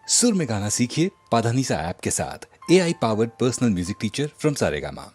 सुर में गाना सीखिए पाधानीसा ऐप के साथ। AI powered personal music teacher from Saregama.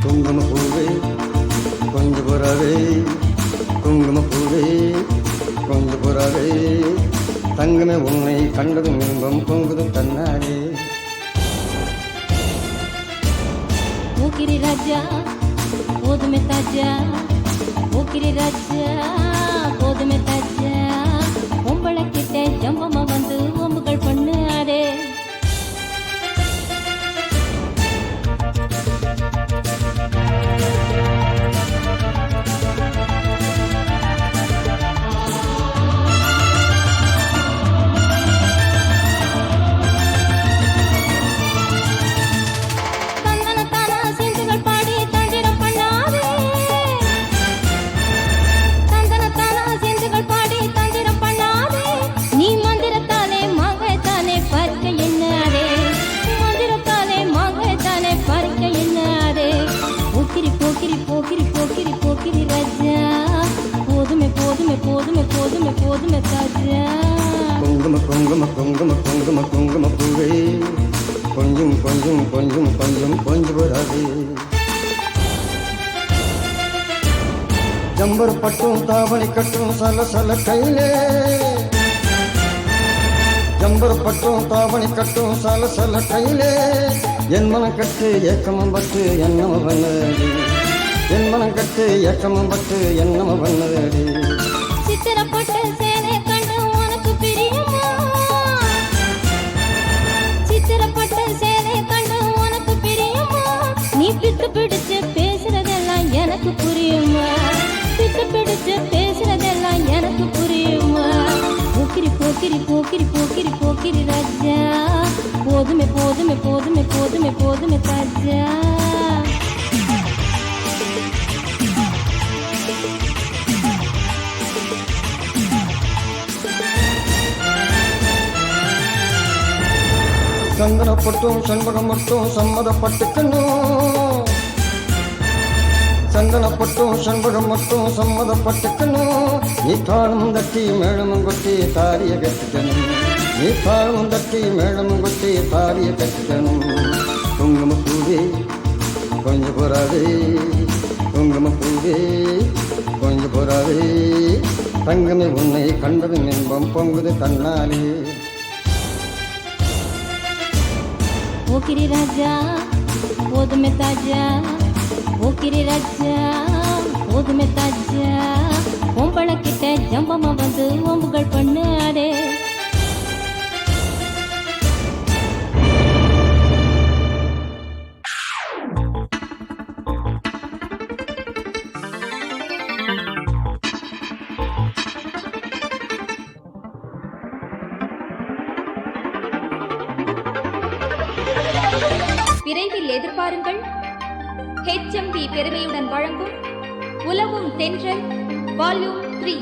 குங்குமப்பூவே கொஞ்சம் புறாவே, குங்குமப்பூவே கொஞ்சம் புறாவே, தங்கமே உன்னை கண்டதும் இன்பம் பொங்குதும் தன்னாலே. ஓகிரி ராஜா போதுமே தாஜா, ஓகிரி ராஜா போதுமே தாஜா, பொம்பளை கிட்ட ஜம்பமா வந்து ஒம்புகள் பண்ணாரே. குங்கும குங்கும குங்கும குங்கும குங்குமப்பூவே கொஞ்சம் கொஞ்சம் கொஞ்சம் கொஞ்சம் கொஞ்சம் புறாவே, ஜம்பர் பட்டும் தாவணி கட்டும் சல சல கையிலே, ஜம்பர் பட்டும் தாவணி கட்டும் சல சல கையிலே, என் மனம் கட்டு ஏக்கமும் பட்டு என்னம பண்ணடி, என் மனம் கட்டு ஏக்கமும் பட்டு என்னம பண்ணடி. சித்திரப்பட்டு சேனை கண்டு உனக்கு பிரியுமா, சித்திரப்பட்டு சேனை கண்டு உனக்கு பிரியுமா, நீ பித்து பிடிச்சு பேசுறதெல்லாம் எனக்கு புரியுமா, பித்து பிடிச்சு பேசுறதெல்லாம் எனக்கு புரியுமா. போக்கிரி போக்கிரி போக்கிரி போக்கிரி போக்கிரி ராஜா, போதுமே போதுமே போதுமே போதுமே போதுமே ராஜா. சந்தனப்பட்டும் செண்பகம் மட்டும் சம்மதப்பட்டுக்கணும், சந்தனப்பட்டும் செண்பகம் மட்டும் சம்மதப்பட்டுக்கணும், நீ தாளமும் தட்டி மேளமும் கொட்டி தாரிய கட்டிக்கணும், நீ தாளமும் தட்டி மேளமும் கொட்டி தாரிய கட்டிக்கணும். குங்குமப்பூவே கொஞ்சம் புறாவே, குங்குமப்பூவே கொஞ்சம் புறாவே, தங்கமே உன்னை கண்டதும் இன்பம் பொங்குது தன்னாலே. ஓகிரி ராஜா போதுமே தாஜா, ஓகிரி ராஜா போதுமே தாஜா, பொம்பளை கிட்ட ஜம்பமா வந்து ஒம்புகள் பண்ணாரே. விரைவில் எதிர்பாருங்கள். HMV பெருமையுடன் வழங்கும் உலவும் தென்றல் வால்யூம் 3.